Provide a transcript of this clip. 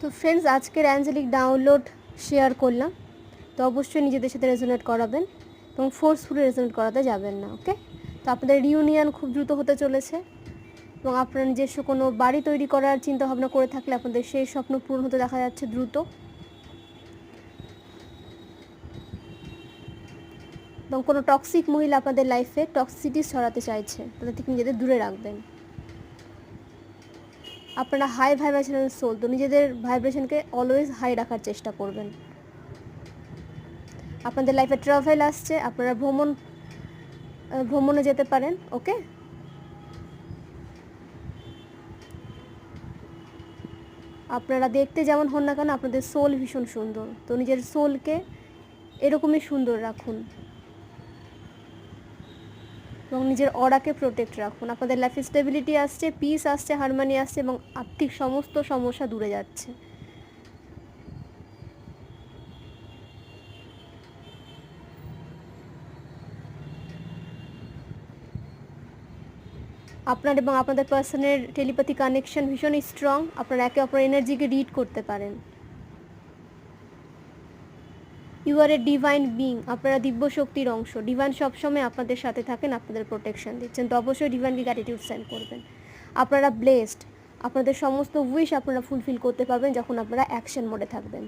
তো ফ্রেন্ডস, আজকের অ্যাঞ্জেলিক download share করলাম। তো অবশ্যই নিজেদের সাথে রেজোনেট করাবেন এবং ফোর্সফুলি রেজোনেট করাতে যাবেন না। ওকে, তো আপনাদের রিউনিয়ন খুব দ্রুত হতে চলেছে এবং আপনারা নিজস্ব কোনো বাড়ি তৈরি করার চিন্তা ভাবনা করে থাকলে আপনাদের সেই স্বপ্ন পূরণ হতে দেখা যাচ্ছে দ্রুত। এবং কোনো টক্সিক মহিলা আপনাদের লাইফে টক্সিসিটি ছড়াতে চাইছে, তাদের থেকে নিজেদের দূরে রাখবেন। আপনারা হাই ভাইব্রেশনাল সোল, তো নিজেদের ভাইব্রেশনকে অলওয়েজ হাই রাখার চেষ্টা করবেন। আপনাদের লাইফে ট্রাভেল আসছে, আপনারা ভ্রমণে যেতে পারেন। ওকে, আপনারা দেখতে যেমন হন না কেন আপনাদের সোল ভীষণ সুন্দর, তো নিজের সোলকে এরকমই সুন্দর রাখুন এবং নিজের অরাকে প্রোটেক্ট রাখুন। আপনাদের লাইফে স্টেবিলিটি আসছে, পিস আসছে, হারমোনি আসছে এবং আর্থিক সমস্ত সমস্যা দূরে যাচ্ছে। আপনার এবং আপনাদের পার্সনের টেলিপ্যাথি কানেকশন ভীষণই স্ট্রং। আপনারা একে অপরের এনার্জিকে রিড করতে পারেন। You are a divine being, আপনারা দিব্য শক্তির অংশ। ডিভাইন সবসময় আপনাদের সাথে থাকেন, আপনাদের প্রোটেকশন দিচ্ছেন, তো অবশ্যই ডিভাইনকে গ্র্যাটিটিউড সেন্ড করবেন। আপনারা ব্লেসড, আপনাদের সমস্ত উইশ আপনারা ফুলফিল করতে পারবেন যখন আপনারা অ্যাকশন মোডে থাকবেন।